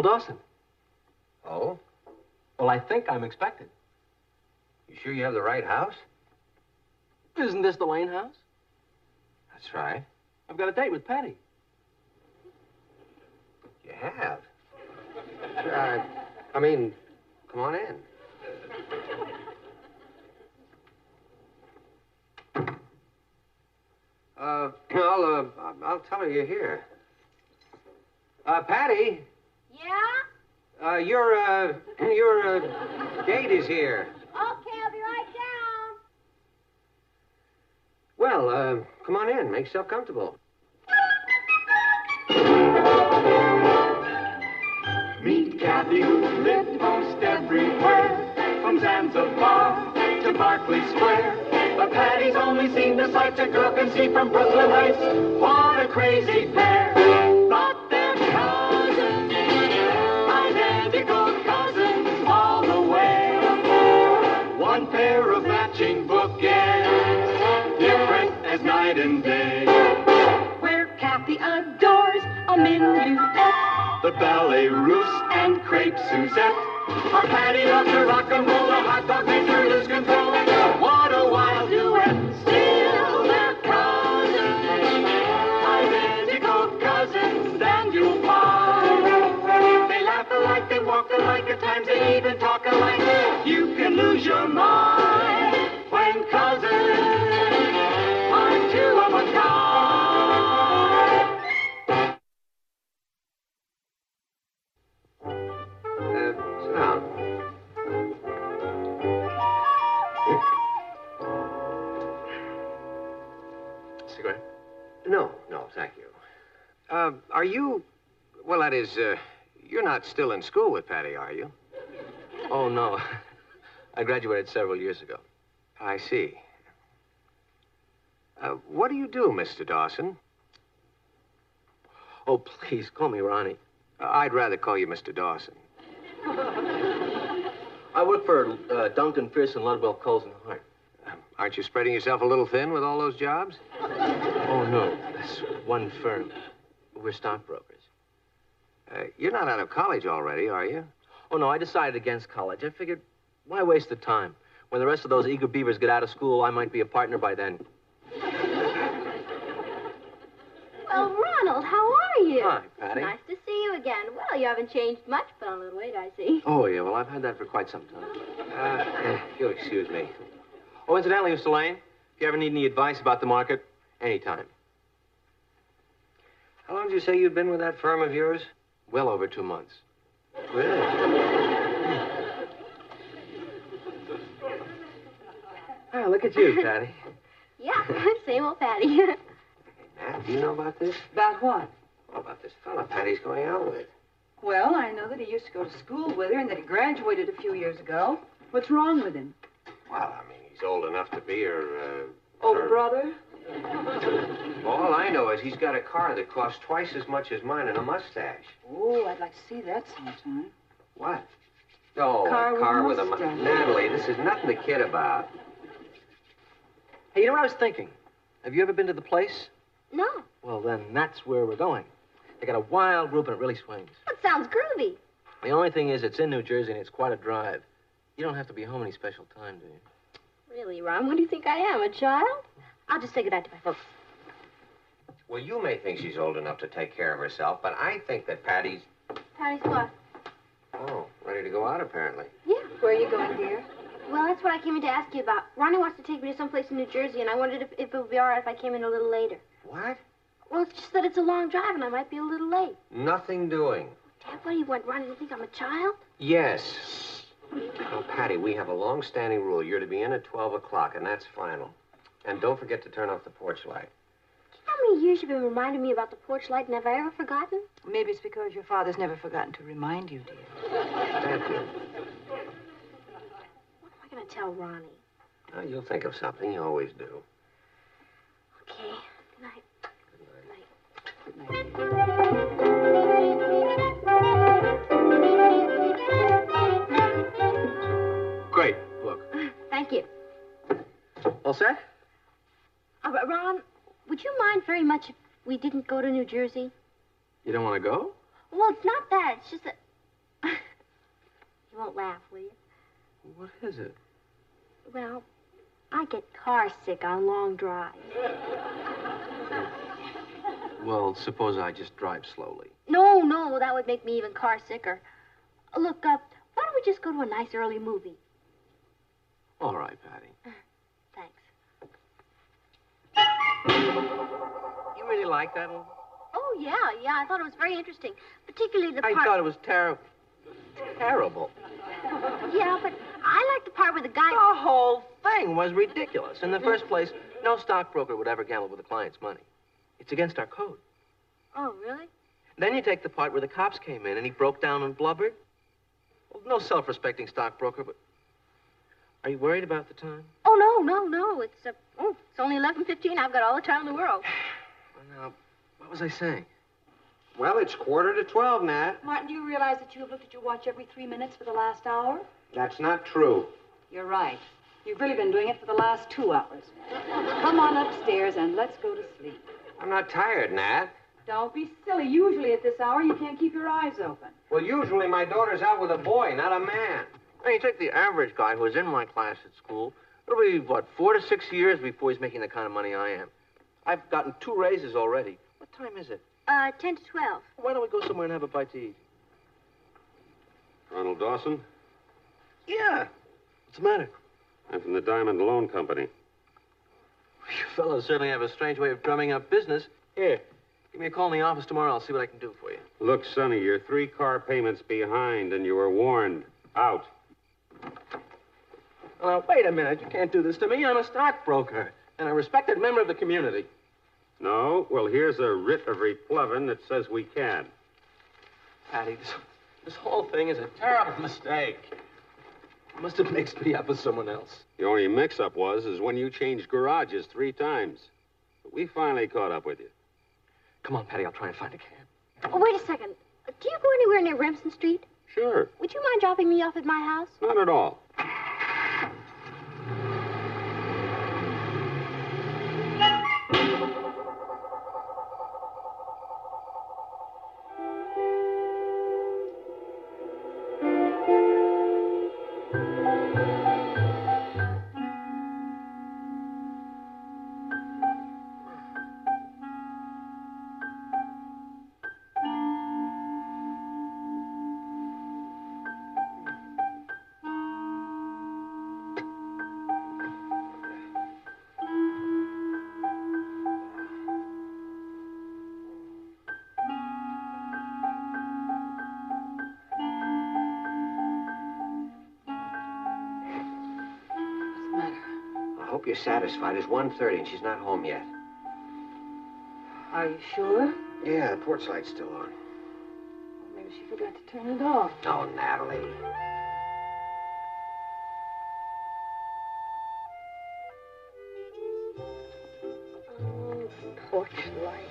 Ronald Dawson. Oh? Well, I think I'm expected. You sure you have the right house? Isn't this the Lane house? That's right. I've got a date with Patty. You have? I mean, come on in. I'll tell her you're here. Patty? Yeah? Your date is here. Okay, I'll be right down. Well, come on in. Make yourself comfortable. Meet Kathy, who lived most everywhere, from Zanzibar to Berkeley Square. But Patty's only seen the sights a girl can see from Brooklyn Heights. What a crazy pair! But they're cousins, identical cousins all the way. One pair of matching bookends, different as night and day. Where Kathy adores a minuet, The ballet russe and crepe Suzette. Our Patty loves her rock and roll, her hot dog makes her lose control. What a wild duet! Still they're cousins, identical cousins, and you'll find they laugh alike, they walk alike, at times they even talk alike. You can lose your mind when cousins are two of a kind. Sit down. Cigarette? No, thank you. Are you... Well, that is, you're not still in school with Patty, are you? Oh, no. I graduated several years ago. I see. What do you do, Mr. Dawson? Oh, please, call me Ronnie. I'd rather call you Mr. Dawson. I work for Duncan, Fierce, and Ludwell, Coles and Hart. Aren't you spreading yourself a little thin with all those jobs? Oh, no. That's one firm. We're stockbrokers. You're not out of college already, are you? Oh, no, I decided against college. I figured, why waste the time? When the rest of those eager beavers get out of school, I might be a partner by then. Well, Ronald, how are you? Hi, Patty. Nice to see you again. Well, you haven't changed much, put on a little weight, I see. Oh, yeah, well, I've had that for quite some time. If you'll excuse me. Oh, incidentally, Mr. Lane, if you ever need any advice about the market, anytime. How long did you say you'd been with that firm of yours? Well over 2 months. Really? Oh, look at you, Patty. Yeah, same old Patty. Matt, do you know about this? About what? Well, about this fella Patty's going out with. Well, I know that he used to go to school with her and that he graduated a few years ago. What's wrong with him? Well, I mean, he's old enough to be her, Older brother? All I know is he's got a car that costs twice as much as mine and a mustache. Oh, I'd like to see that sometime. What? Oh, Car a car with with a mustache. Natalie, this is nothing to kid about. Hey, you know what I was thinking? Have you ever been to the place? No. Well, then that's where we're going. They got a wild group and it really swings. That sounds groovy. The only thing is it's in New Jersey and it's quite a drive. You don't have to be home any special time, do you? Really, Ron, what do you think I am, a child? I'll just say goodnight to my folks. Well, you may think she's old enough to take care of herself, but I think that Patty's... Patty's what? Oh, ready to go out, apparently. Yeah. Where are you going, dear? Well, that's what I came in to ask you about. Ronnie wants to take me to someplace in New Jersey, and I wondered if it would be all right if I came in a little later. What? Well, it's just that it's a long drive, and I might be a little late. Nothing doing. Dad, what do you want Ronnie to think I'm a child? Yes. Now, Patty, we have a long-standing rule. You're to be in at 12 o'clock, and that's final. And don't forget to turn off the porch light. Do you know how many years you've been reminding me about the porch light, and have I ever forgotten? Maybe it's because your father's never forgotten to remind you, dear. Thank you. What am I going to tell Ronnie? Oh, you'll think of something. You always do. Okay. Good night. Good night. Good night, dear. Great book. Thank you. All set? Ron, would you mind very much if we didn't go to New Jersey? You don't want to go? Well, it's not that. It's just that You won't laugh, will you? What is it? Well, I get car sick on long drives. Well, suppose I just drive slowly. No, that would make me even car sicker. Look, why don't we just go to a nice early movie? All right, Patty. Thanks. You really like that movie? Oh, yeah, I thought it was very interesting. Particularly the part... I thought it was terrible. Terrible. Yeah, but I like the part where the guy... The whole thing was ridiculous. In the first place, no stockbroker would ever gamble with a client's money. It's against our code. Oh, really? Then you take the part where the cops came in and he broke down and blubbered. Well, no self-respecting stockbroker, but... Are you worried about the time? Oh, no. It's only 11:15. I've got all the time in the world. Well, now, what was I saying? Well, it's 11:45, Nat. Martin, do you realize that you have looked at your watch every 3 minutes for the last hour? That's not true. You're right. You've really been doing it for the last 2 hours. Come on upstairs and let's go to sleep. I'm not tired, Nat. Don't be silly. Usually at this hour, you can't keep your eyes open. Well, usually my daughter's out with a boy, not a man. Hey, you take the average guy who was in my class at school. It'll be, 4 to 6 years before he's making the kind of money I am. I've gotten 2 raises already. What time is it? 10 to 12. Why don't we go somewhere and have a bite to eat? Ronald Dawson? Yeah. What's the matter? I'm from the Diamond Loan Company. You fellows certainly have a strange way of drumming up business. Here, give me a call in the office tomorrow. I'll see what I can do for you. Look, Sonny, you're 3 car payments behind, and you were warned. Out. Now, wait a minute. You can't do this to me. I'm a stockbroker and a respected member of the community. No? Well, here's a writ of replevin that says we can. Patty, this whole thing is a terrible mistake. You must have mixed me up with someone else. The only mix-up is when you changed garages 3 times. But we finally caught up with you. Come on, Patty. I'll try and find a cab. Oh, wait a second. Do you go anywhere near Remsen Street? Sure. Would you mind dropping me off at my house? Not at all. I hope you're satisfied. It's 1:30 and she's not home yet. Are you sure? Yeah, the porch light's still on. Maybe she forgot to turn it off. Oh, Natalie. Oh, porch light.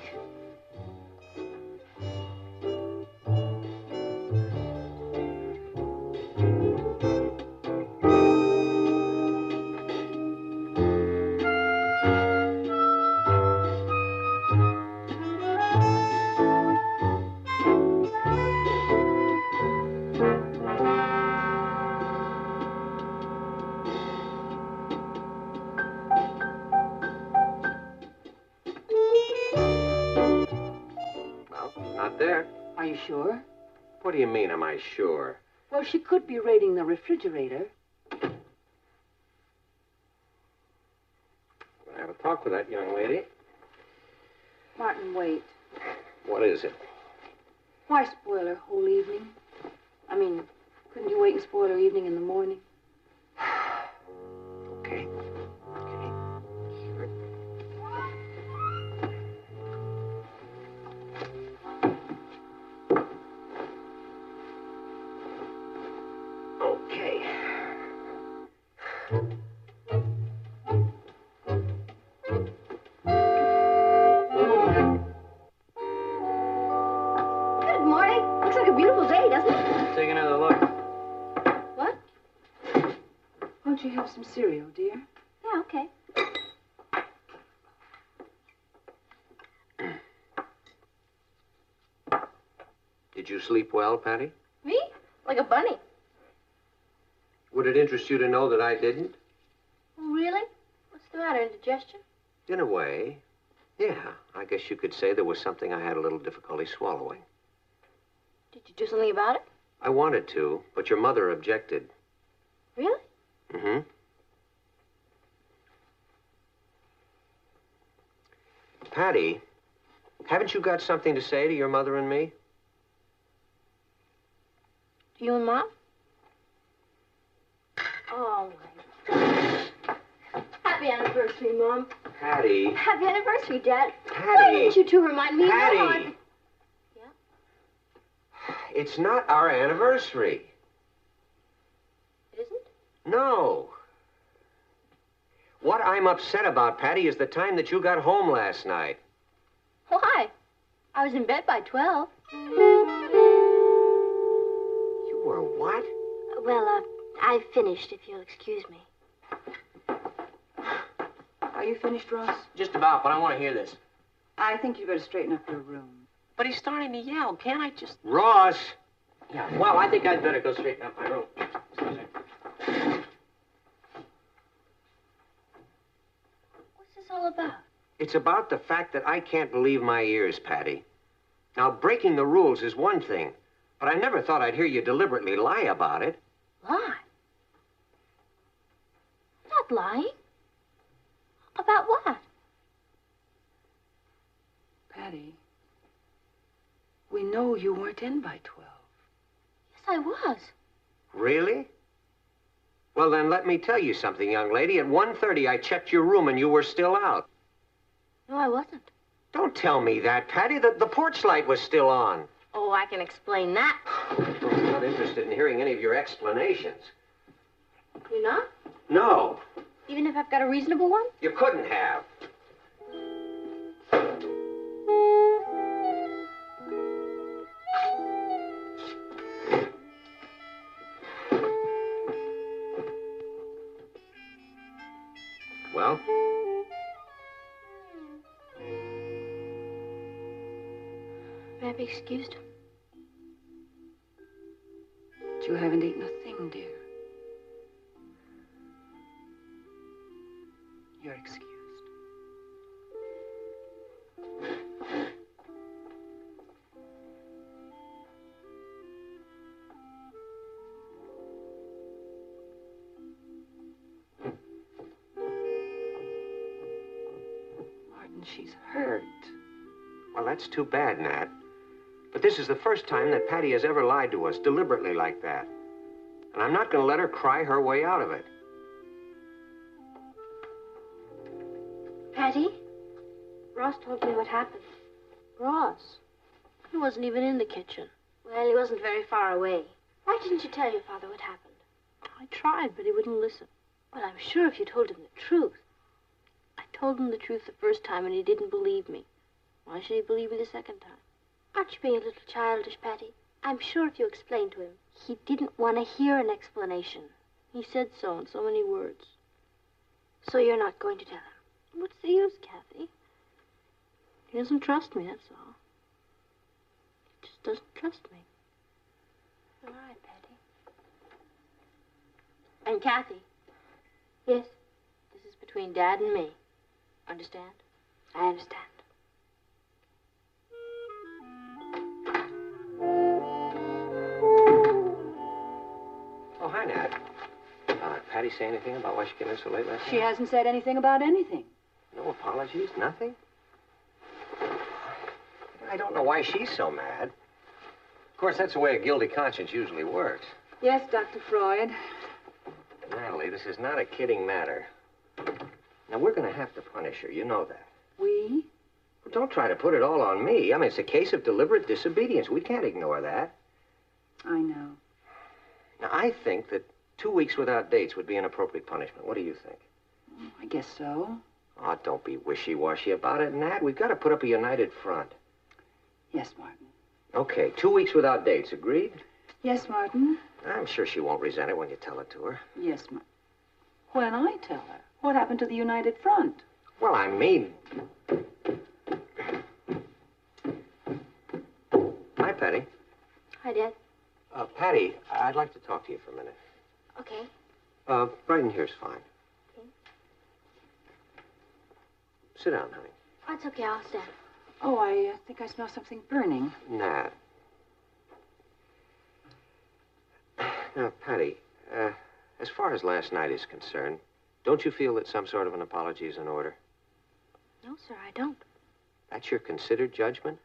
Not there. Are you sure? What do you mean, am I sure? Well, she could be raiding the refrigerator. I'll have a talk with that young lady. Martin, wait. What is it? Why spoil her whole evening? I mean, couldn't you wait and spoil her evening in the morning? Okay. Okay. Good morning. Looks like a beautiful day, doesn't it? Take another look. What? Won't you have some cereal, dear? Yeah, okay. Did you sleep well, Patty? Me? Like a bunny. Would it interest you to know that I didn't? Oh, really? What's the matter? Indigestion? In a way, yeah. I guess you could say there was something I had a little difficulty swallowing. Did you do something about it? I wanted to, but your mother objected. Really? Mm-hmm. Patty, haven't you got something to say to your mother and me? To you and Mom? Oh, my. Happy anniversary, Mom. Patty. Happy anniversary, Dad. Patty. Why didn't you two remind me? Patty. You know how It's not our anniversary. It isn't? No. What I'm upset about, Patty, is the time that you got home last night. Why? I was in bed by 12. You were what? Well, I've finished, if you'll excuse me. Are you finished, Ross? Just about, but I want to hear this. I think you better straighten up your room. But he's starting to yell. Can't I just... Ross! Yeah, well, I think I'd better go straighten up my room. What's this all about? It's about the fact that I can't believe my ears, Patty. Now, breaking the rules is one thing, but I never thought I'd hear you deliberately lie about it. Lie? Not lying. About what? Patty, we know you weren't in by 12. Yes, I was. Really? Well, then let me tell you something, young lady. At 1:30, I checked your room and you were still out. No, I wasn't. Don't tell me that, Patty. The porch light was still on. Oh, I can explain that. I'm not interested in hearing any of your explanations. You're not? No, Even if I've got a reasonable one? you couldn't have. Well? May I be excused? You haven't eaten a thing, dear. You're excused. Martin, she's hurt. Well, that's too bad, Nat. But this is the first time that Patty has ever lied to us, deliberately like that. And I'm not going to let her cry her way out of it. Patty? Ross told me what happened. Ross? He wasn't even in the kitchen. Well, he wasn't very far away. Why didn't you tell your father what happened? I tried, but he wouldn't listen. But I'm sure if you told him the truth. I told him the truth the first time, and he didn't believe me. Why should he believe me the second time? Aren't you being a little childish, Patty? I'm sure if you explained to him, he didn't want to hear an explanation. He said so in so many words. So you're not going to tell him? What's the use, Kathy? He doesn't trust me, that's all. He just doesn't trust me. All right, Patty. And Kathy. Yes? This is between Dad and me. Understand? I understand. Oh, hi, Nat. Patty say anything about why she came in so late last night? She hasn't said anything about anything. No apologies? Nothing? I don't know why she's so mad. Of course, that's the way a guilty conscience usually works. Yes, Dr. Freud. Natalie, this is not a kidding matter. Now, we're going to have to punish her. You know that. We? Well, don't try to put it all on me. I mean, it's a case of deliberate disobedience. We can't ignore that. I know. Now, I think that 2 weeks without dates would be an appropriate punishment. What do you think? I guess so. Oh, don't be wishy-washy about it, Nat. We've got to put up a united front. Yes, Martin. Okay, 2 weeks without dates. Agreed? Yes, Martin. I'm sure she won't resent it when you tell it to her. Yes, Martin. When I tell her, what happened to the United Front? Well, I mean... Hi, Patty. Hi, Dad. Patty, I'd like to talk to you for a minute. Okay. Right in here's fine. Okay. Sit down, honey. That's okay, I'll stand. Oh, I think I smell something burning. Nat. Now, Patty, as far as last night is concerned, don't you feel that some sort of an apology is in order? No, sir, I don't. That's your considered judgment?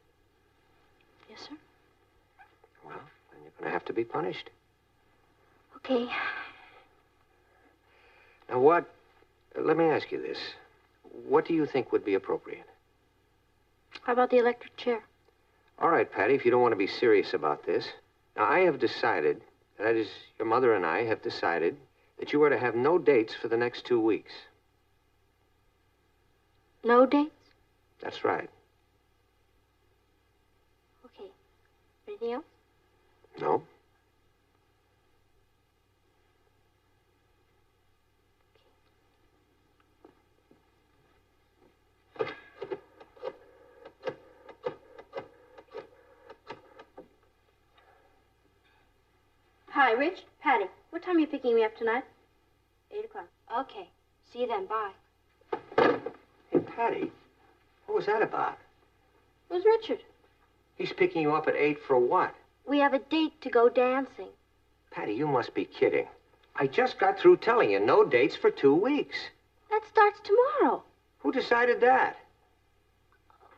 Yes, sir. Well, then you're going to have to be punished. Okay. Now, let me ask you this. What do you think would be appropriate? How about the electric chair? All right, Patty, if you don't want to be serious about this. Now, I have decided, that is, your mother and I have decided, that you are to have no dates for the next 2 weeks. No dates? That's right. Okay. Anything else? No? Hi, Rich. Patty. What time are you picking me up tonight? 8 o'clock. Okay. See you then. Bye. Hey, Patty, what was that about? Where's Richard? He's picking you up at 8 for what? We have a date to go dancing. Patty, you must be kidding. I just got through telling you no dates for 2 weeks. That starts tomorrow. Who decided that?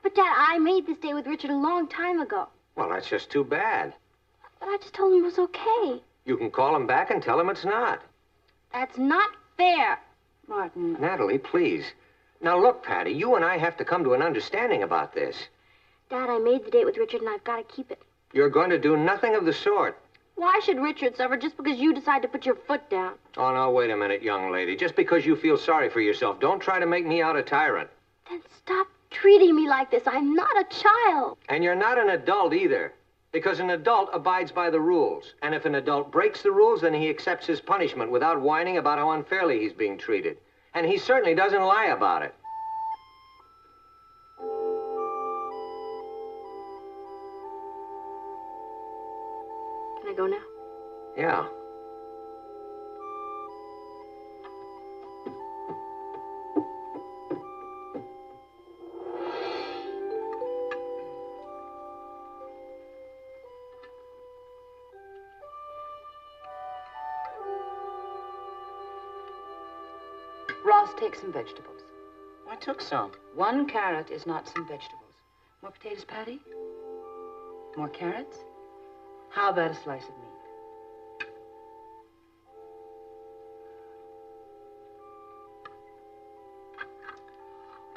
But, Dad, I made this date with Richard a long time ago. Well, that's just too bad. But I just told him it was okay. You can call him back and tell him it's not. That's not fair. Martin. Natalie, please. Now, look, Patty, you and I have to come to an understanding about this. Dad, I made the date with Richard, and I've got to keep it. You're going to do nothing of the sort. Why should Richard suffer just because you decide to put your foot down? Oh, now, wait a minute, young lady. Just because you feel sorry for yourself, don't try to make me out a tyrant. Then stop treating me like this. I'm not a child. And you're not an adult either. Because an adult abides by the rules. And if an adult breaks the rules, then he accepts his punishment without whining about how unfairly he's being treated. And he certainly doesn't lie about it. Can I go now? Yeah. Ross, take some vegetables. I took some. 1 carrot is not some vegetables. More potatoes, Patty? More carrots? How about a slice of meat?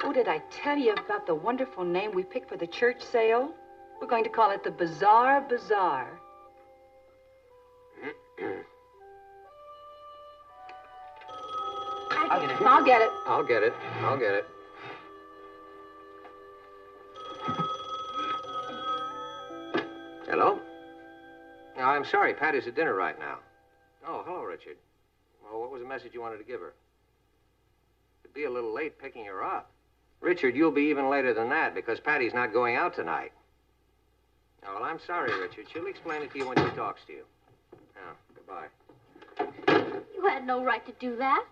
Oh, did I tell you about the wonderful name we picked for the church sale? We're going to call it the Bazaar Bazaar. I'll get it. I'll get it. I'll get it. I'll get it. Hello? No, I'm sorry. Patty's at dinner right now. Oh, hello, Richard. Well, what was the message you wanted to give her? It'd be a little late picking her up. Richard, you'll be even later than that because Patty's not going out tonight. Oh, well, I'm sorry, Richard. She'll explain it to you when she talks to you. Now, goodbye. You had no right to do that.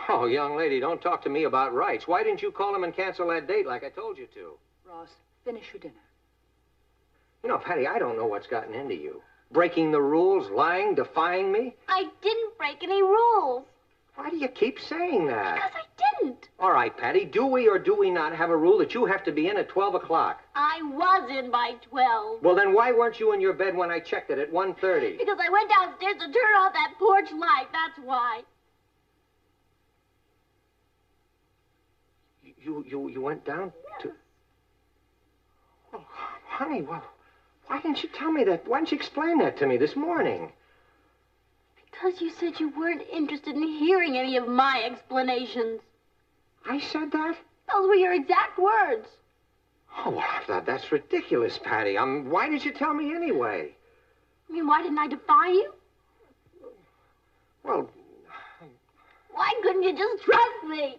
Oh, young lady, don't talk to me about rights. Why didn't you call him and cancel that date like I told you to? Ross, finish your dinner. You know, Patty, I don't know what's gotten into you. Breaking the rules, lying, defying me. I didn't break any rules. Why do you keep saying that? Because I didn't. All right, Patty, do we or do we not have a rule that you have to be in at 12 o'clock? I was in by 12. Well, then why weren't you in your bed when I checked it at 1:30? Because I went downstairs to turn off that porch light. That's why. You went down to... Well, honey, well, why didn't you tell me that? Why didn't you explain that to me this morning? Because you said you weren't interested in hearing any of my explanations. I said that? Those were your exact words. Oh, well, that's ridiculous, Patty. Why did you tell me anyway? I mean, why didn't I defy you? Well... Why couldn't you just trust me?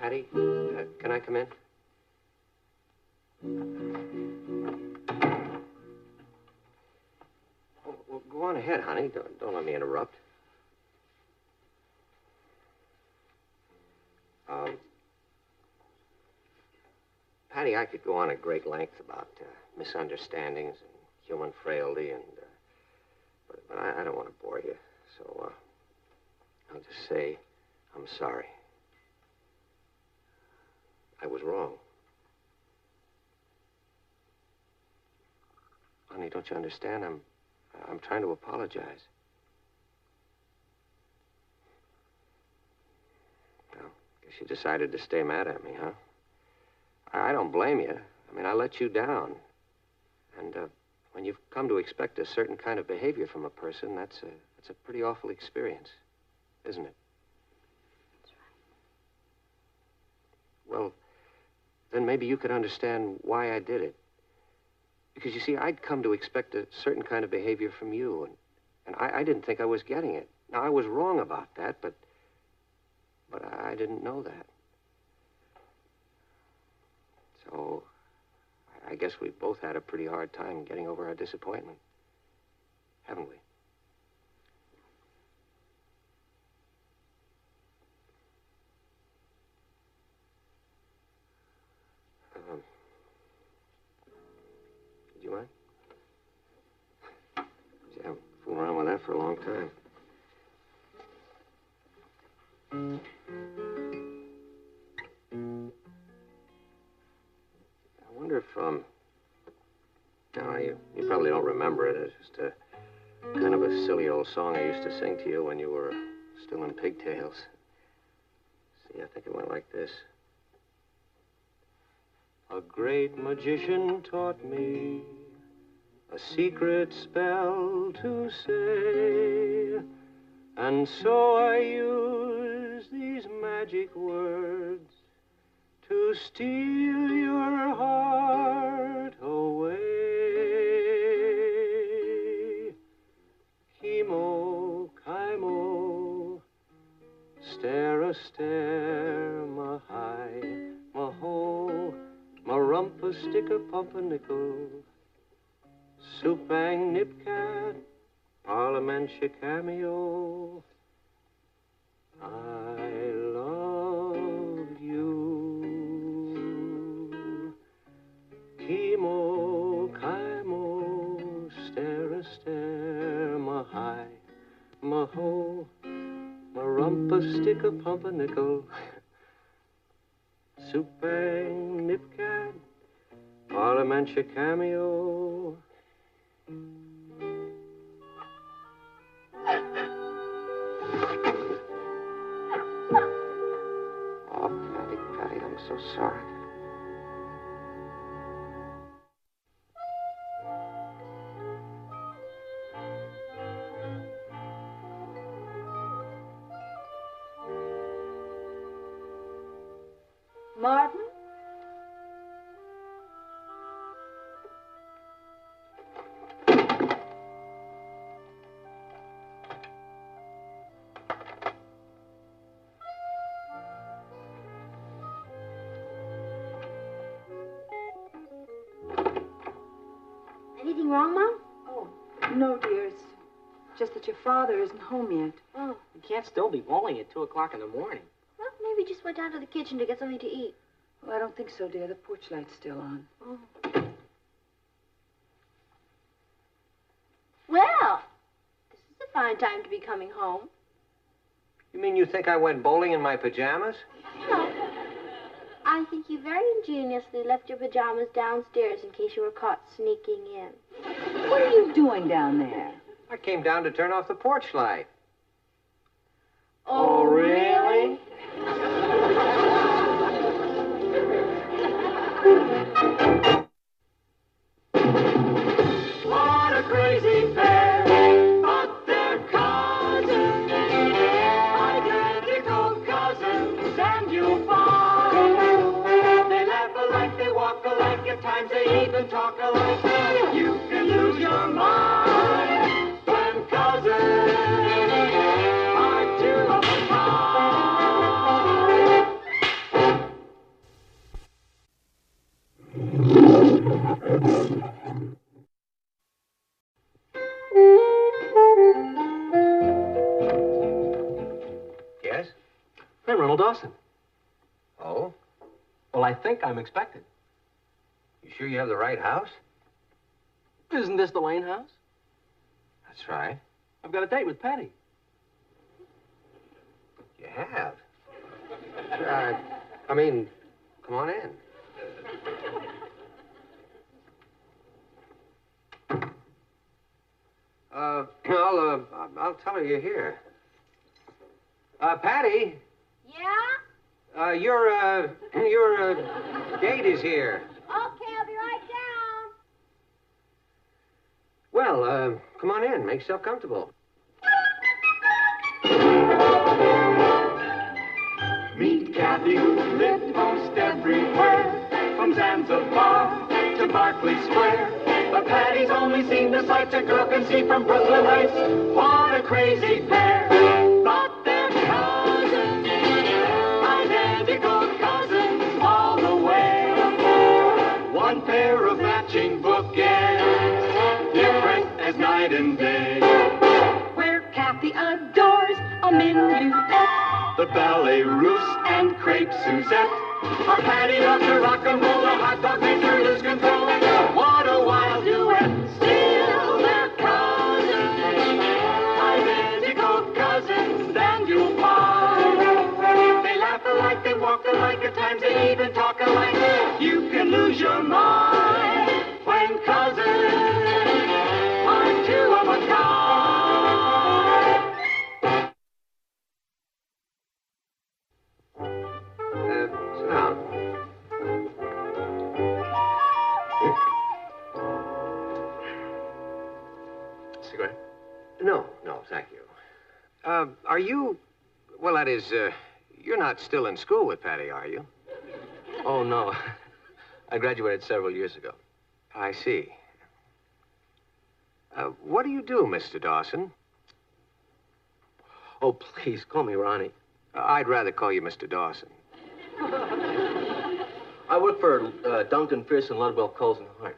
Patty, can I come in? Oh, well, go on ahead, honey. Don't let me interrupt. Patty, I could go on at great length about misunderstandings and human frailty, but I don't want to bore you. So I'll just say I'm sorry. I was wrong. Honey, don't you understand? I'm trying to apologize. Well, guess you decided to stay mad at me, huh? I don't blame you. I mean, I let you down. And when you've come to expect a certain kind of behavior from a person, that's a pretty awful experience, isn't it? That's right. Well, then maybe you could understand why I did it. Because, you see, I'd come to expect a certain kind of behavior from you, and I didn't think I was getting it. Now, I was wrong about that, but I didn't know that. So, I guess we both had a pretty hard time getting over our disappointment, haven't we? Did you mind? Yeah, I've fooled around with that for a long time. I wonder if, no, you probably don't remember it. It's just a kind of a silly old song I used to sing to you when you were still in pigtails. See, I think it went like this. A great magician taught me a secret spell to say, and so I use these magic words to steal your heart away. Chemo, chimo, stare a stare, ma hi, ma ho, ma rumpa stick a pumpernickel, soup bang nipcat, parliamentia cameo. I love you. Chemo, chimo, stare, ma hi, ma ho, ma rumpa stick a pumpernickel, soup bang nipcat, parliamentia cameo. Oh, Patty, I'm so sorry. Martin? Anything wrong, Mom? Oh, no, dear. It's just that your father isn't home yet. Oh. You can't still be bowling at 2 o'clock in the morning. Well, maybe just went down to the kitchen to get something to eat. Well, I don't think so, dear. The porch light's still on. Oh. Well, this is a fine time to be coming home. You mean you think I went bowling in my pajamas? No. I think you very ingeniously left your pajamas downstairs in case you were caught sneaking in. What are you doing down there? I came down to turn off the porch light. Oh, really? What a crazy pair, but they're cousins, identical cousins, and you'll find they laugh alike, they walk alike, at times they even talk alike. You can lose your mind when cousins are two of a kind. Dawson. Oh? Well, I think I'm expected. You sure you have the right house? Isn't this the Lane house? That's right. I've got a date with Patty. You have? I mean, come on in. I'll tell her you're here. Patty? Yeah? Your date is here. Okay, I'll be right down. Well, come on in. Make yourself comfortable. Meet Kathy, who lived most everywhere, from Zanzibar to Berkeley Square. But Patty's only seen the sights a girl can see from Brooklyn Heights. What a crazy pair! But they're cousins, identical cousins all the way. One pair of matching bookends, different as night and day. Where Kathy adores a minuet, The ballet russe and crepe Suzette. Our Patty loves to rock and roll, a hot dog makes her lose control. What a wild duet, still they're cousins, identical cousins, and you'll find they laugh alike, they walk alike, at times they even talk alike. You can lose your mind when cousins are two of a kind. Sit down. Cigarette? No, thank you. Are you... Well, that is, you're not still in school with Patty, are you? Oh, no. I graduated several years ago. I see. What do you do, Mr. Dawson? Oh, please, call me Ronnie. I'd rather call you Mr. Dawson. I work for Duncan, Fierce, and Ludwell, Coles, and Hart.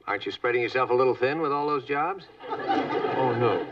Aren't you spreading yourself a little thin with all those jobs? Oh, no.